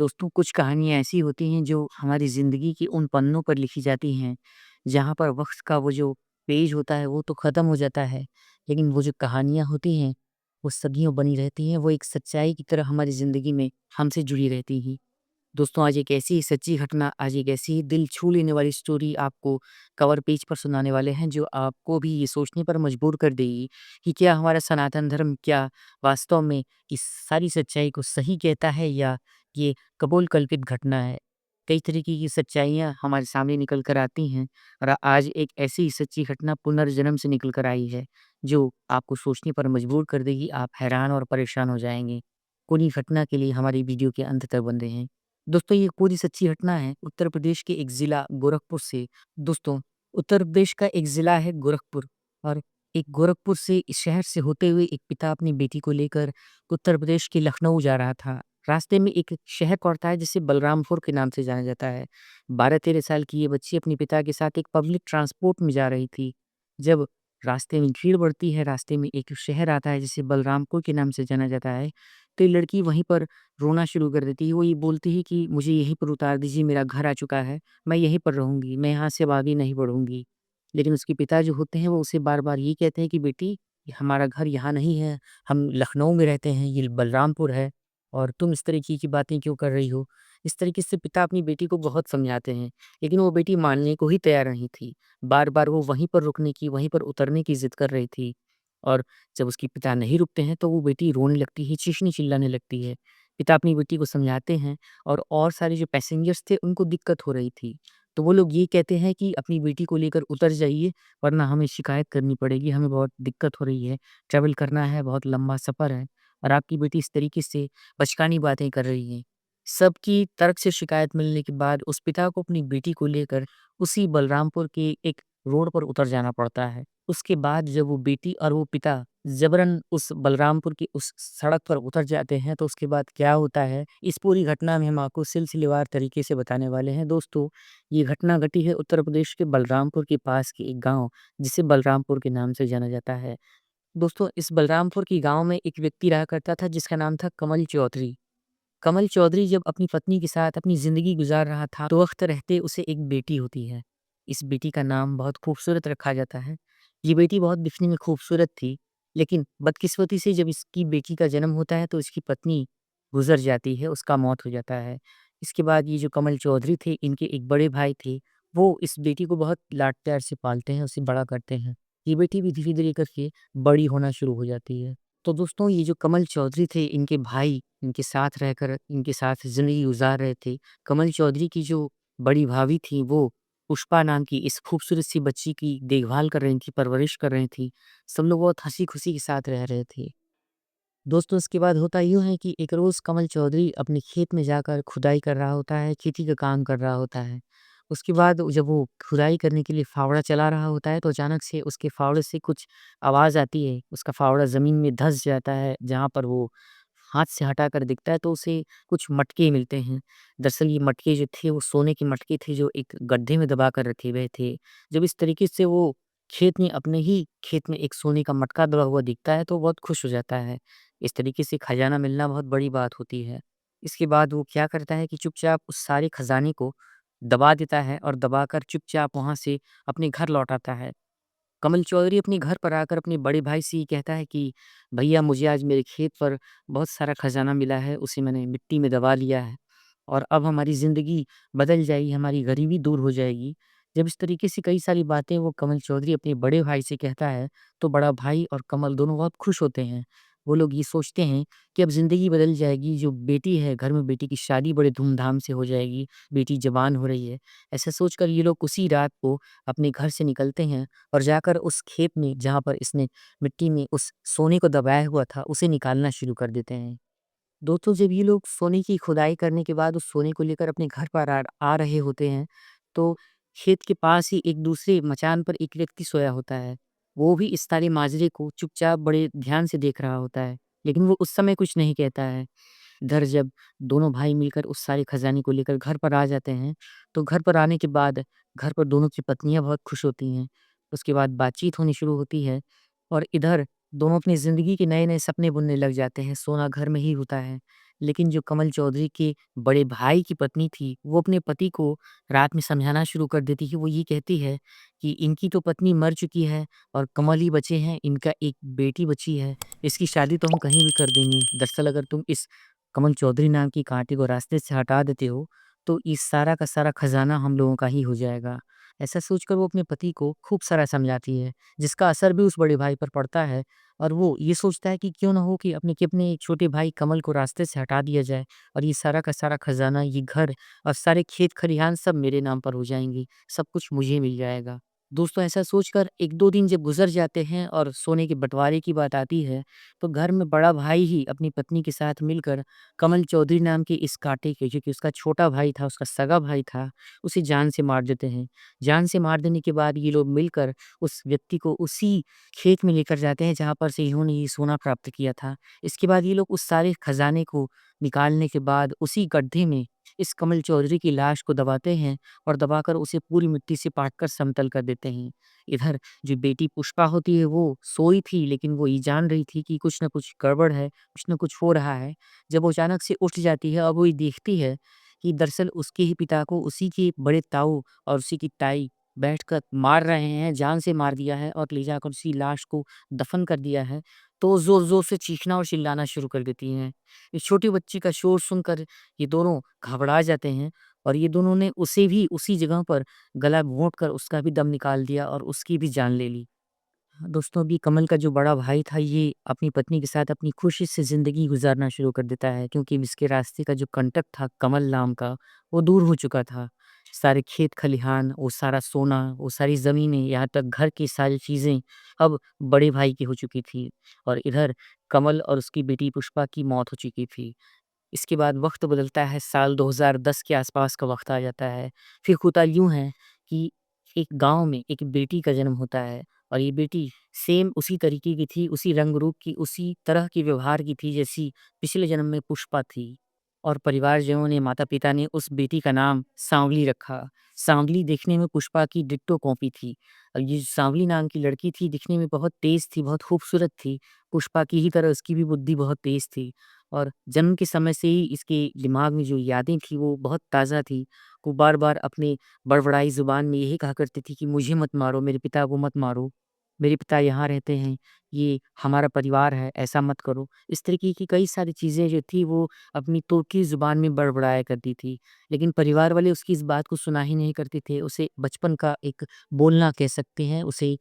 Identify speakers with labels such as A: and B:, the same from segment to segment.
A: दोस्तों कुछ कहानियाँ ऐसी होती हैं जो हमारी ज़िंदगी के उन पन्नों पर लिखी जाती हैं, जहाँ पर वक़्त का वो जो पेज होता है वो तो ख़त्म हो जाता है, लेकिन वो जो कहानियाँ होती हैं, वो सदियों बनी रहती हैं, वो एक सच्चाई की तरह हमारी ज़िंदगी में हमसे जुड़ी रहती हैं। दोस्तों आज एक ऐसी ही सच्ची घटना, आज एक ऐसी ही दिल छू लेने वाली स्टोरी आपको कवर पेज पर सुनाने वाले हैं, जो आपको भी ये सोचने पर मजबूर कर देगी कि क्या हमारा सनातन धर्म क्या वास्तव में इस सारी सच्चाई को सही कहता है या ये कपोल कल्पित घटना है। कई तरीके की सच्चाइयाँ हमारे सामने निकल कर आती हैं और आज एक ऐसी ही सच्ची घटना पुनर्जन्म से निकल कर आई है, जो आपको सोचने पर मजबूर कर देगी, आप हैरान और परेशान हो जाएँगे। पूरी घटना के लिए हमारी वीडियो के अंत तक बने रहें। दोस्तों ये पूरी सच्ची घटना है उत्तर प्रदेश के एक ज़िला गोरखपुर से। दोस्तों उत्तर प्रदेश का एक ज़िला है गोरखपुर और एक गोरखपुर से इस शहर से होते हुए एक पिता अपनी बेटी को लेकर उत्तर प्रदेश के लखनऊ जा रहा था। रास्ते में एक शहर पड़ता है जिसे बलरामपुर के नाम से जाना जाता है। 12-13 साल की ये बच्ची अपने पिता के साथ एक पब्लिक ट्रांसपोर्ट में जा रही थी। जब रास्ते में भीड़ बढ़ती है, रास्ते में एक शहर आता है जिसे बलरामपुर के नाम से जाना जाता है, तो ये लड़की वहीं पर रोना शुरू कर देती है। वो ये बोलती है कि मुझे यहीं पर उतार दीजिए, मेरा घर आ चुका है, मैं यहीं पर रहूँगी, मैं यहाँ से अब आगे नहीं बढ़ूँगी। लेकिन उसके पिता जो होते हैं वो उसे बार-बार ये कहते हैं कि बेटी हमारा घर यहाँ नहीं है, हम लखनऊ में रहते हैं, ये बलरामपुर है और तुम इस तरीके की बातें क्यों कर रही हो? इस तरीके से पिता अपनी बेटी को बहुत समझाते हैं, लेकिन वो बेटी मानने को ही तैयार नहीं थी। बार-बार वो वहीं पर रुकने की, वहीं पर उतरने की ज़िद कर रही थी और जब उसके पिता नहीं रुकते हैं तो वो बेटी रोने लगती है, चीखने-चिल्लाने लगती है। पिता अपनी बेटी को समझाते हैं और सारे जो पैसेंजर्स थे उनको दिक्कत हो रही थी। तो वो लोग ये कहते हैं कि अपनी बेटी को लेकर उतर जाइए वरना हमें शिकायत करनी पड़ेगी, हमें बहुत दिक्कत हो रही है, ट्रैवल करना है, बहुत लंबा सफ़र है और आपकी बेटी इस तरीके से बचकानी बातें कर रही है। सबकी तरफ से शिकायत मिलने के बाद उस पिता को अपनी बेटी को लेकर उसी बलरामपुर के एक रोड पर उतर जाना पड़ता है। उसके बाद जब वो बेटी और वो पिता ज़बरन उस बलरामपुर की उस सड़क पर उतर जाते हैं, तो उसके बाद क्या होता है, इस पूरी घटना में हम आपको सिलसिलेवार तरीके से बताने वाले हैं। दोस्तों, ये घटना घटी है उत्तर प्रदेश के बलरामपुर के पास के एक गाँव, जिसे बलरामपुर के नाम से जाना जाता है। दोस्तों, इस बलरामपुर की गाँव में एक व्यक्ति रहा करता था जिसका नाम था कमल चौधरी। कमल चौधरी जब अपनी पत्नी के साथ अपनी ज़िंदगी गुज़ार रहा था, तो वक़्त रहते उसे एक बेटी होती है। इस बेटी का नाम बहुत खूबसूरत रखा जाता है। ये बेटी बहुत दिखने में खूबसूरत थी, लेकिन बदकिस्मती से जब इसकी बेटी का जन्म होता है, तो इसकी पत्नी गुज़र जाती है, उसका मौत हो जाता है। इसके बाद ये जो कमल चौधरी थे, इनके एक बड़े भाई थे, वो इस बेटी को बहुत लाड-प्यार से पालते हैं, उसे बड़ा करते हैं। ये बेटी भी धीरे-धीरे करके बड़ी होना शुरू हो जाती है। तो दोस्तों ये जो कमल चौधरी थे, इनके भाई इनके साथ रहकर इनके साथ ज़िंदगी गुज़ार रहे थे। कमल चौधरी की जो बड़ी भाभी थी, वो पुष्पा नाम की इस खूबसूरत सी बच्ची की देखभाल कर रही थी, परवरिश कर रही थी। सब लोग बहुत हँसी-खुशी के साथ रह रहे थे। दोस्तों इसके बाद होता यूँ है कि एक रोज़ कमल चौधरी अपने खेत में जाकर खुदाई कर रहा होता है, खेती का काम कर रहा होता है। उसके बाद जब वो खुदाई करने के लिए फावड़ा चला रहा होता है, तो अचानक से उसके फावड़े से कुछ आवाज़ आती है। उसका फावड़ा ज़मीन में धँस जाता है, जहाँ पर वो हाथ से हटाकर देखता है तो उसे कुछ मटके मिलते हैं। दरअसल ये मटके जो थे वो सोने के मटके थे जो एक गड्ढे में दबा कर रखे हुए थे। जब इस तरीके से वो खेत में अपने ही खेत में एक सोने का मटका दबा हुआ दिखता है तो बहुत खुश हो जाता है। इस तरीके से खजाना मिलना बहुत बड़ी बात होती है। इसके बाद वो क्या करता है कि चुपचाप उस सारे खजाने को दबा देता है और दबाकर चुपचाप वहाँ से अपने घर लौट आता है। कमल चौधरी अपने घर पर आकर अपने बड़े भाई से ये कहता है कि भैया मुझे आज मेरे खेत पर बहुत सारा खजाना मिला है, उसे मैंने मिट्टी में दबा लिया है और अब हमारी ज़िंदगी बदल जाएगी, हमारी गरीबी दूर हो जाएगी। जब इस तरीके से कई सारी बातें वो कमल चौधरी अपने बड़े भाई से कहता है, तो बड़ा भाई और कमल दोनों बहुत खुश होते हैं। वो लोग ये सोचते हैं कि अब ज़िंदगी बदल जाएगी, जो बेटी है घर में बेटी की शादी बड़े धूमधाम से हो जाएगी, बेटी जवान हो रही है। ऐसा सोचकर ये लोग उसी रात को अपने घर से निकलते हैं और जाकर उस खेत में जहाँ पर इसने मिट्टी में उस सोने को दबाया हुआ था, उसे निकालना शुरू कर देते हैं। दोस्तों जब ये लोग सोने की खुदाई करने के बाद उस सोने को लेकर अपने घर पर आ रहे होते हैं, तो खेत के पास ही एक दूसरे मचान पर एक व्यक्ति सोया होता है। वो भी इस सारे माजरे को चुपचाप बड़े ध्यान से देख रहा होता है, लेकिन वो उस समय कुछ नहीं कहता है। इधर जब दोनों भाई मिलकर उस सारे खजाने को लेकर घर पर आ जाते हैं, तो घर पर आने के बाद घर पर दोनों की पत्नियाँ बहुत खुश होती हैं। उसके बाद बातचीत होनी शुरू होती है और इधर दोनों अपनी ज़िंदगी के नए-नए सपने बुनने लग जाते हैं, सोना घर में ही होता है। लेकिन जो कमल चौधरी के बड़े भाई की पत्नी थी, वो अपने पति को रात में समझाना शुरू कर देती है। वो ये कहती है कि इनकी तो पत्नी मर चुकी है और कमल ही बचे हैं, इनका एक बेटी बची है, इसकी शादी तो हम कहीं भी कर देंगे। दरअसल अगर तुम इस कमल चौधरी नाम की कांटे को रास्ते से हटा देते हो, तो इस सारा का सारा खजाना हम लोगों का ही हो जाएगा। ऐसा सोचकर वो अपने पति को खूब सारा समझाती है, जिसका असर भी उस बड़े भाई पर पड़ता है और वो ये सोचता है कि क्यों ना हो कि अपने एक छोटे भाई कमल को रास्ते से हटा दिया जाए और ये सारा का सारा खजाना, ये घर और सारे खेत खलिहान सब मेरे नाम पर हो जाएंगे, सब कुछ मुझे मिल जाएगा। दोस्तों, ऐसा सोचकर 1-2 दिन जब गुजर जाते हैं और सोने के बंटवारे की बात आती है, तो घर में बड़ा भाई ही अपनी पत्नी के साथ मिलकर कमल चौधरी नाम के इस कांटे के, जो कि उसका छोटा भाई था, उसका सगा भाई था, उसे जान से मार देते हैं। जान से मार देने के बाद ये लोग मिलकर उस व्यक्ति को उसी खेत में लेकर जाते हैं जहाँ पर से इन्होंने ये सोना प्राप्त किया था। इसके बाद ये लोग उस सारे खजाने को निकालने के बाद उसी गड्ढे में इस कमल चौधरी की लाश को दबाते हैं और दबाकर उसे पूरी मिट्टी से पाट कर समतल कर देते हैं। इधर जो बेटी पुष्पा होती है वो सोई थी, लेकिन वो ये जान रही थी कि कुछ न कुछ गड़बड़ है, कुछ न कुछ हो रहा है। जब वो अचानक से उठ जाती है और वो ये देखती है कि दरअसल उसके ही पिता को उसी के बड़े ताऊ और उसी की ताई बैठकर मार रहे हैं, जान से मार दिया है और ले जाकर उसी लाश को दफन कर दिया है, तो ज़ोर-ज़ोर से चीखना और चिल्लाना शुरू कर देती हैं। इस छोटी बच्ची का शोर सुनकर ये दोनों घबरा जाते हैं और ये दोनों ने उसे भी उसी जगह पर गला घोंट कर उसका भी दम निकाल दिया और उसकी भी जान ले ली। हाँ, दोस्तों, अभी कमल का जो बड़ा भाई था ये अपनी पत्नी के साथ अपनी खुशी से ज़िंदगी गुज़ारना शुरू कर देता है, क्योंकि इसके रास्ते का जो कंटक था कमल नाम का, वो दूर हो चुका था। सारे खेत खलिहान, वो सारा सोना, वो सारी ज़मीनें, यहाँ तक घर की सारी चीज़ें अब बड़े भाई की हो चुकी थी और इधर कमल और उसकी बेटी पुष्पा की मौत हो चुकी थी। इसके बाद वक़्त बदलता है, साल 2010 के आस-पास का वक़्त आ जाता है। फिर होता यूँ है कि एक गाँव में एक बेटी का जन्म होता है और ये बेटी सेम उसी तरीके की थी, उसी रंग-रूप की, उसी तरह के व्यवहार की थी जैसी पिछले जन्म में पुष्पा थी। और परिवारजनों ने, माता-पिता ने उस बेटी का नाम सांवली रखा। सांवली दिखने में पुष्पा की डिट्टो कॉपी थी। और ये सांवली नाम की लड़की थी, दिखने में बहुत तेज़ थी, बहुत खूबसूरत थी। पुष्पा की ही तरह उसकी भी बुद्धि बहुत तेज़ थी। और जन्म के समय से ही इसके दिमाग में जो यादें थी वो बहुत ताज़ा थी। वो बार-बार अपने बड़बड़ाई ज़ुबान में यही कहा करती थी कि मुझे मत मारो, मेरे पिता को मत मारो, मेरे पिता यहाँ रहते हैं, ये हमारा परिवार है, ऐसा मत करो। इस तरीके की कई सारी चीज़ें जो थी वो अपनी तुर्की ज़ुबान में बड़बड़ाया करती थी। लेकिन परिवार वाले उसकी इस बात को सुना ही नहीं करते थे। उसे बचपन का एक बोलना कह सकते हैं, उसे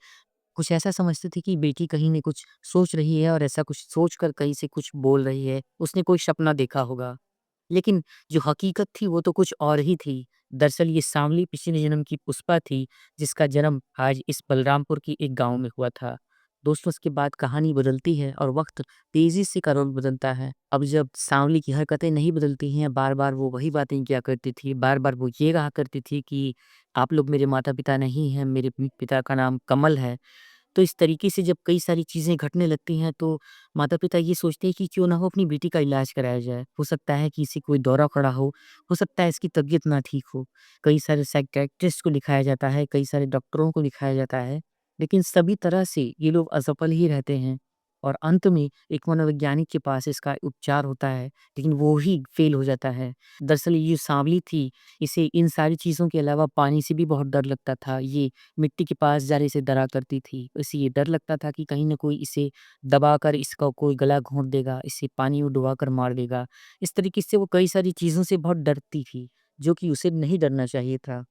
A: कुछ ऐसा समझते थे कि बेटी कहीं न कुछ सोच रही है और ऐसा कुछ सोचकर कहीं से कुछ बोल रही है, उसने कोई सपना देखा होगा। लेकिन जो हकीकत थी वो तो कुछ और ही थी। दरअसल ये सांवली पिछले जन्म की पुष्पा थी, जिसका जन्म आज इस बलरामपुर के एक गाँव में हुआ था। दोस्तों, उसके बाद कहानी बदलती है और वक़्त तेज़ी से करोड़ बदलता है। अब जब सांवली की हरकतें नहीं बदलती हैं, बार-बार वो वही बातें किया करती थी, बार-बार वो ये कहा करती थी कि आप लोग मेरे माता-पिता नहीं हैं, मेरे पिता का नाम कमल है। तो इस तरीके से जब कई सारी चीज़ें घटने लगती हैं, तो माता-पिता ये सोचते हैं कि क्यों ना हो अपनी बेटी का इलाज कराया जाए। हो सकता है कि इसे कोई दौरा पड़ा हो सकता है इसकी तबीयत ना ठीक हो। कई सारे साइकियाट्रिस्ट को दिखाया जाता है, कई सारे डॉक्टरों को दिखाया जाता है, लेकिन सभी तरह से ये लोग असफल ही रहते हैं और अंत में एक मनोवैज्ञानिक के पास इसका उपचार होता है, लेकिन वो ही फ़ेल हो जाता है। दरअसल ये जो सांवली थी, इसे इन सारी चीज़ों के अलावा पानी से भी बहुत डर लगता था। ये मिट्टी के पास जाने से डरा करती थी। इसे ये डर लगता था कि कहीं न कोई इसे दबाकर इसका कोई गला घोंट देगा, इसे पानी में डुबाकर मार देगा। इस तरीके से वो कई सारी चीज़ों से बहुत डरती थी, जो कि उसे नहीं डरना चाहिए था।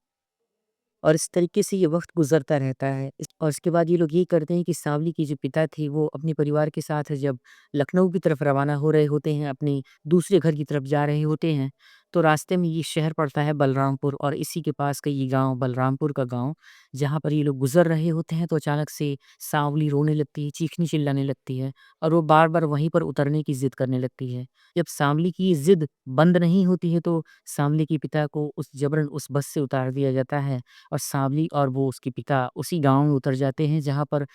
A: और इस तरीके से ये वक़्त गुज़रता रहता है। और इसके बाद ये लोग ये करते हैं कि सांवली के जो पिता थे वो अपने परिवार के साथ जब लखनऊ की तरफ रवाना हो रहे होते हैं, अपने दूसरे घर की तरफ जा रहे होते हैं, तो रास्ते में ये शहर पड़ता है बलरामपुर और इसी के पास का ये गाँव बलरामपुर का गाँव, जहाँ पर ये लोग गुज़र रहे होते हैं, तो अचानक से सांवली रोने लगती है, चीखने-चिल्लाने लगती है और वो बार-बार वहीं पर उतरने की ज़िद करने लगती है। जब सांवली की ये ज़िद बंद नहीं होती है, तो सांवली के पिता को उस जबरन उस बस से उतार दिया जाता है और सांवली और वो उसके पिता उसी गाँव में उतर जाते हैं जहाँ पर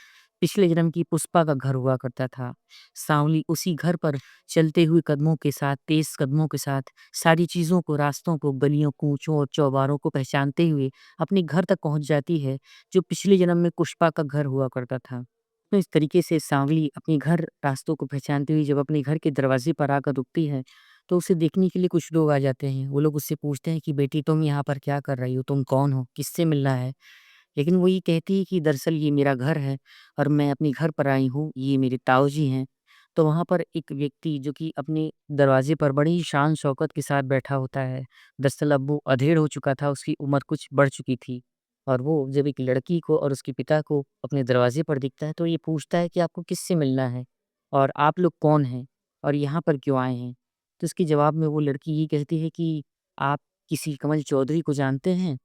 A: पिछले जन्म की पुष्पा का घर हुआ करता था। सांवली उसी घर पर चलते हुए कदमों के साथ, तेज़ कदमों के साथ सारी चीज़ों को, रास्तों को, गलियों, कूचों और चौबारों को पहचानते हुए अपने घर तक पहुँच जाती है, जो पिछले जन्म में पुष्पा का घर हुआ करता था। तो इस तरीके से सांवली अपने घर रास्तों को पहचानते हुए जब अपने घर के दरवाजे पर आकर रुकती है, तो उसे देखने के लिए कुछ लोग आ जाते हैं। वो लोग उससे पूछते हैं कि बेटी तुम यहाँ पर क्या कर रही हो? तुम कौन हो? किससे मिलना है? लेकिन वो ये कहती है कि दरअसल ये मेरा घर है और मैं अपने घर पर आई हूँ, ये मेरे ताऊ जी हैं। तो वहाँ पर एक व्यक्ति जो कि अपने दरवाजे पर बड़ी ही शान-शौकत के साथ बैठा होता है। दरअसल अब वो अधेड़ हो चुका था, उसकी उम्र कुछ बढ़ चुकी थी और वो जब एक लड़की को और उसके पिता को अपने दरवाजे पर दिखता है, तो ये पूछता है कि आपको किससे मिलना है? और आप लोग कौन हैं? और यहाँ पर क्यों आए हैं? तो इसके जवाब में वो लड़की ये कहती है कि आप किसी कमल चौधरी को जानते हैं?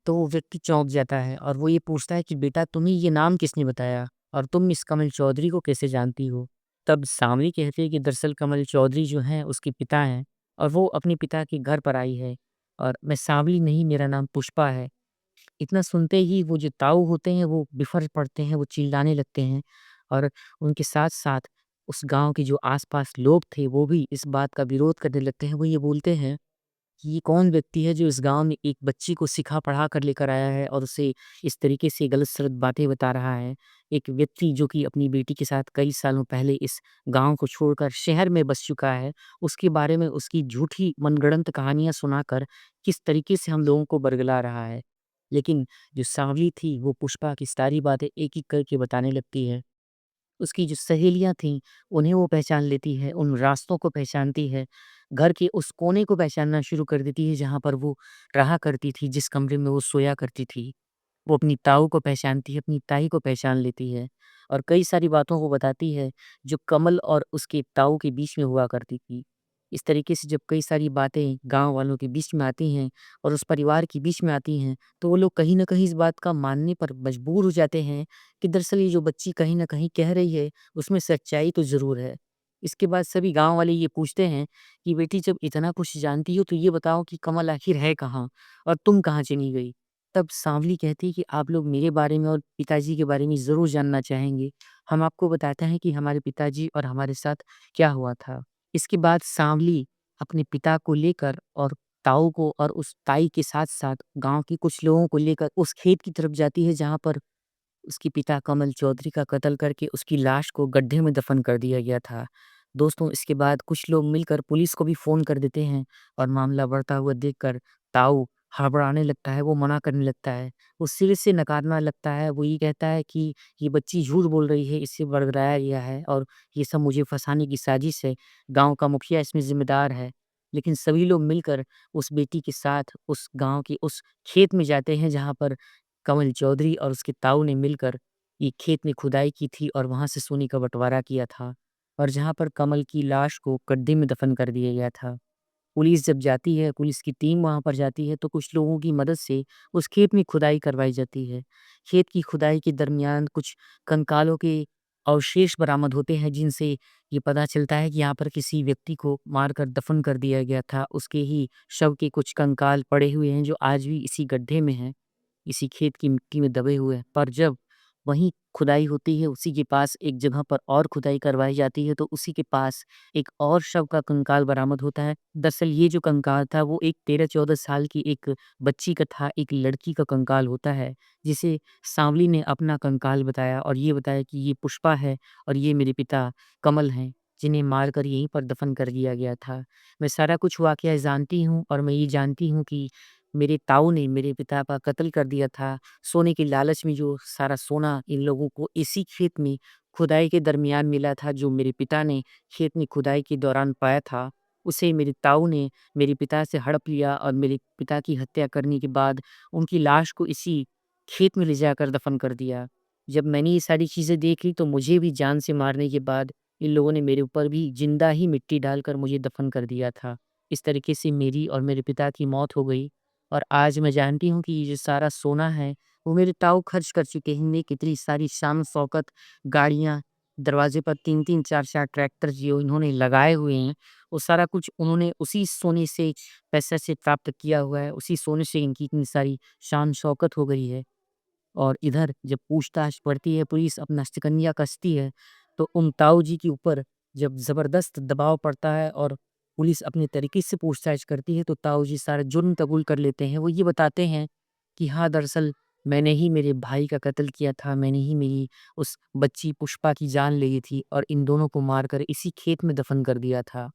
A: तो वो व्यक्ति चौंक जाता है और वो ये पूछता है कि बेटा तुम्हें ये नाम किसने बताया और तुम इस कमल चौधरी को कैसे जानती हो? तब सामरी कहती है कि दरअसल कमल चौधरी जो हैं उसके पिता हैं और वो अपने पिता के घर पर आई है और मैं सांवली नहीं, मेरा नाम पुष्पा है। इतना सुनते ही वो जो ताऊ होते हैं वो बिफर पड़ते हैं, वो चिल्लाने लगते हैं और उनके साथ-साथ उस गाँव के जो आस-पास लोग थे वो भी इस बात का विरोध करने लगते हैं। वो ये बोलते हैं कि ये कौन व्यक्ति है जो इस गाँव में एक बच्ची को सिखा-पढ़ा कर लेकर आया है और उसे इस तरीके से गलत-सलत बातें बता रहा है। एक व्यक्ति जो कि अपनी बेटी के साथ कई सालों पहले इस गाँव को छोड़कर शहर में बस चुका है, उसके बारे में उसकी झूठी मनगढ़ंत कहानियाँ सुनाकर किस तरीके से हम लोगों को बरगला रहा है। लेकिन जो सांवली थी वो पुष्पा की सारी बातें एक-एक करके बताने लगती है। उसकी जो सहेलियाँ थीं, उन्हें वो पहचान लेती है, उन रास्तों को पहचानती है, घर के उस कोने को पहचानना शुरू कर देती है जहाँ पर वो रहा करती थी, जिस कमरे में वो सोया करती थी। वो अपनी ताऊ को पहचानती है, अपनी ताई को पहचान लेती है और कई सारी बातों को बताती है, जो कमल और उसके ताऊ के बीच में हुआ करती थी। इस तरीके से जब कई सारी बातें गाँव वालों के बीच में आती हैं और उस परिवार के बीच में आती हैं, तो वो लोग कहीं न कहीं इस बात का मानने पर मजबूर हो जाते हैं कि दरअसल ये जो बच्ची कहीं न कहीं कह रही है, उसमें सच्चाई तो ज़रूर है। इसके बाद सभी गाँव वाले ये पूछते हैं कि बेटी जब इतना कुछ जानती हो, तो ये बताओ कि कमल आखिर है कहाँ? और तुम कहाँ चली गई? तब सांवली कहती है कि आप लोग मेरे बारे में और पिताजी के बारे में ज़रूर जानना चाहेंगे। हम आपको बताते हैं कि हमारे पिताजी और हमारे साथ क्या हुआ था। इसके बाद सांवली अपने पिता को लेकर और ताऊ को और उस ताई के साथ-साथ गाँव के कुछ लोगों को लेकर उस खेत की तरफ जाती है जहाँ पर उसके पिता कमल चौधरी का कत्ल करके उसकी लाश को गड्ढे में दफन कर दिया गया था। दोस्तों, इसके बाद कुछ लोग मिलकर पुलिस को भी फ़ोन कर देते हैं और मामला बढ़ता हुआ देखकर ताऊ हड़बड़ाने लगता है, वो मना करने लगता है। वो सिर से नकारने लगता है, वो ये कहता है कि ये बच्ची झूठ बोल रही है, इससे बरगराया गया है और ये सब मुझे फँसाने की साजिश है, गाँव का मुखिया इसमें ज़िम्मेदार है। लेकिन सभी लोग मिलकर उस बेटी के साथ उस गाँव के उस खेत में जाते हैं जहाँ पर कमल चौधरी और उसके ताऊ ने मिलकर ये खेत में खुदाई की थी और वहाँ से सोने का बँटवारा किया था और जहाँ पर कमल की लाश को गड्ढे में दफ़न कर दिया गया था। पुलिस जब जाती है, पुलिस की टीम वहाँ पर जाती है तो कुछ लोगों की मदद से उस खेत में खुदाई करवाई जाती है। खेत की खुदाई के दरमियान कुछ कंकालों के अवशेष बरामद होते हैं जिनसे ये पता चलता है कि यहाँ पर किसी व्यक्ति को मारकर दफ़न कर दिया गया था। उसके ही शव के कुछ कंकाल पड़े हुए हैं जो आज भी इसी गड्ढे में हैं। इसी खेत की मिट्टी में दबे हुए हैं। पर जब वहीं खुदाई होती है, उसी के पास एक जगह पर और खुदाई करवाई जाती है, तो उसी के पास एक और शव का कंकाल बरामद होता है। दरअसल ये जो कंकाल था, वो एक 13-14 साल की एक बच्ची का था, एक लड़की का कंकाल होता है, जिसे सांवली ने अपना कंकाल बताया और ये बताया कि ये पुष्पा है और ये मेरे पिता कमल हैं, जिन्हें मारकर यहीं पर दफ़न कर दिया गया था। मैं सारा कुछ वाक़या जानती हूँ और मैं ये जानती हूँ कि मेरे ताऊ ने मेरे पिता का कत्ल कर दिया था। सोने के लालच में जो सारा सोना इन लोगों को इसी खेत में खुदाई के दरमियान मिला था, जो मेरे पिता ने खेत में खुदाई के दौरान पाया था, उसे मेरे ताऊ ने मेरे पिता से हड़प लिया और मेरे पिता की हत्या करने के बाद उनकी लाश को इसी खेत में ले जाकर दफ़न कर दिया। जब मैंने ये सारी चीज़ें देख ली तो मुझे भी जान से मारने के बाद इन लोगों ने मेरे ऊपर भी ज़िंदा ही मिट्टी डालकर मुझे दफ़न कर दिया था। इस तरीके से मेरी और मेरे पिता की मौत हो गई। और आज मैं जानती हूँ कि ये जो सारा सोना है, वो मेरे ताऊ खर्च कर चुके हैं। इनने कितनी सारी शान-शौकत, गाड़ियाँ, दरवाजे पर 3-3 4-4 ट्रैक्टर जो इन्होंने लगाए हुए हैं, वो सारा कुछ उन्होंने उसी सोने से पैसे से प्राप्त किया हुआ है। उसी सोने से इनकी इतनी सारी शान-शौकत हो गई है। और इधर जब पूछताछ बढ़ती है, पुलिस अपना शिकंजा कसती है, तो उन ताऊ जी के ऊपर जब ज़बरदस्त दबाव पड़ता है और पुलिस अपने तरीके से पूछताछ करती है, तो ताऊ जी सारा जुर्म कबूल कर लेते हैं। वो ये बताते हैं कि हाँ, दरअसल मैंने ही मेरे भाई का कत्ल किया था, मैंने ही मेरी उस बच्ची पुष्पा की जान ली थी और इन दोनों को मारकर इसी खेत में दफ़न कर दिया था।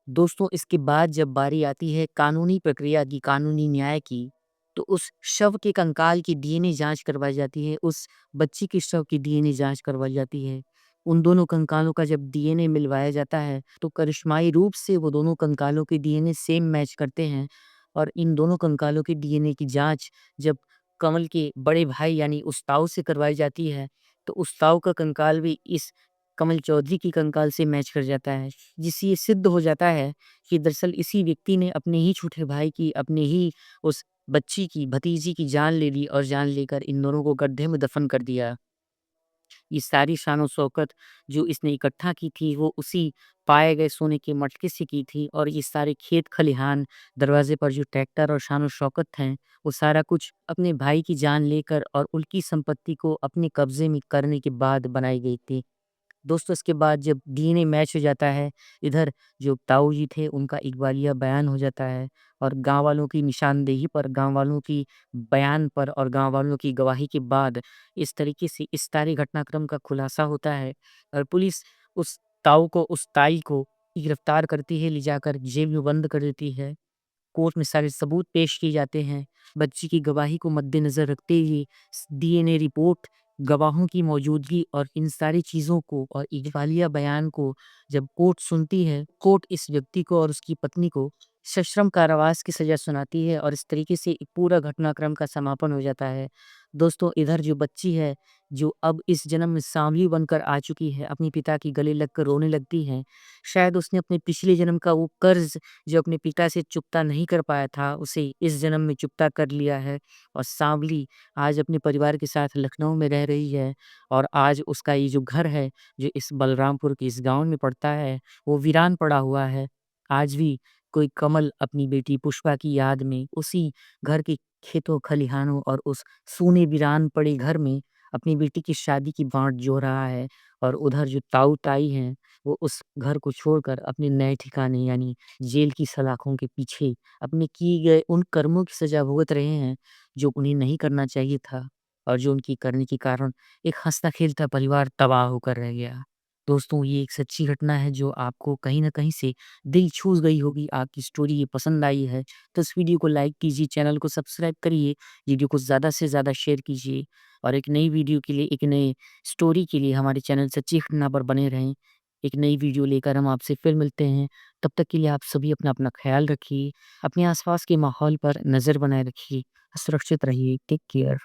A: दोस्तों इसके बाद जब बारी आती है कानूनी प्रक्रिया की, कानूनी न्याय की, तो उस शव के कंकाल की डीएनए जाँच करवाई जाती है, उस बच्ची के शव की डीएनए जाँच करवाई जाती है। उन दोनों कंकालों का जब डीएनए मिलवाया जाता है, तो करिश्माई रूप से वो दोनों कंकालों के डीएनए सेम मैच करते हैं और इन दोनों कंकालों की डीएनए की जाँच जब कमल के बड़े भाई यानी उस्ताव से करवाई जाती है, तो उस्ताव का कंकाल भी इस कमल चौधरी की कंकाल से मैच कर जाता है। जिससे ये सिद्ध हो जाता है कि दरअसल इसी व्यक्ति ने अपने ही छोटे भाई की, अपने ही उस बच्ची की, भतीजी की जान ले ली और जान लेकर इन दोनों को गड्ढे में दफन कर दिया। ये सारी शान-ओ-शौकत जो इसने इकट्ठा की थी, वो उसी पाए गए सोने के मटके से की थी और ये सारे खेत-खलिहान, दरवाज़े पर जो ट्रैक्टर और शान-ओ-शौकत हैं, वो सारा कुछ अपने भाई की जान लेकर और उनकी संपत्ति को अपने कब्ज़े में करने के बाद बनाई गई थी। दोस्तों इसके बाद जब डीएनए मैच हो जाता है, इधर जो ताऊ जी थे उनका इकबालिया बयान हो जाता है और गाँव वालों की निशानदेही पर, गाँव वालों की बयान पर और गाँव वालों की गवाही के बाद इस तरीके से इस सारे घटनाक्रम का खुलासा होता है और पुलिस उस ताऊ को, उस ताई को गिरफ्तार करती है, ले जाकर जेल में बंद कर देती है। कोर्ट में सारे सबूत पेश किए जाते हैं। बच्ची की गवाही को मद्देनज़र रखते हुए डीएनए रिपोर्ट, गवाहों की मौजूदगी और इन सारी चीज़ों को और इकबालिया बयान को जब कोर्ट सुनती है, कोर्ट इस व्यक्ति को और उसकी पत्नी को सश्रम कारावास की सज़ा सुनाती है और इस तरीके से एक पूरा घटनाक्रम का समापन हो जाता है। दोस्तों इधर जो बच्ची है, जो अब इस जन्म में सांवली बनकर आ चुकी है, अपने पिता के गले लगकर रोने लगती है। शायद उसने अपने पिछले जन्म का वो कर्ज़ जो अपने पिता से चुकता नहीं कर पाया था, उसे इस जन्म में चुकता कर लिया है और सांवली आज अपने परिवार के साथ लखनऊ में रह रही है और आज उसका ये जो घर है, जो इस बलरामपुर के इस गाँव में पड़ता है, वो वीरान पड़ा हुआ है। आज भी कोई कमल अपनी बेटी पुष्पा की याद में उसी घर के खेतों, खलिहानों और उस सूने वीरान पड़े घर में अपनी बेटी की शादी की बाँट जो रहा है और उधर जो ताऊ-ताई हैं, वो उस घर को छोड़कर अपने नए ठिकाने यानी जेल की सलाखों के पीछे अपने किए गए उन कर्मों की सज़ा भुगत रहे हैं, जो उन्हें नहीं करना चाहिए था और जो उनकी करने के कारण एक हँसता-खेलता परिवार तबाह होकर रह गया। दोस्तों ये एक सच्ची घटना है जो आपको कहीं न कहीं से दिल छू गई होगी, आपकी स्टोरी ये पसंद आई है, तो इस वीडियो को लाइक कीजिए, चैनल को सब्सक्राइब करिए, वीडियो को ज़्यादा से ज़्यादा शेयर कीजिए और एक नई वीडियो के लिए, एक नए स्टोरी के लिए हमारे चैनल सच्ची घटना पर बने रहें। एक नई वीडियो लेकर हम आपसे फिर मिलते हैं। तब तक के लिए आप सभी अपना-अपना ख़्याल रखिए, अपने आस-पास के माहौल पर नज़र बनाए रखिए, सुरक्षित रहिए, टेक केयर।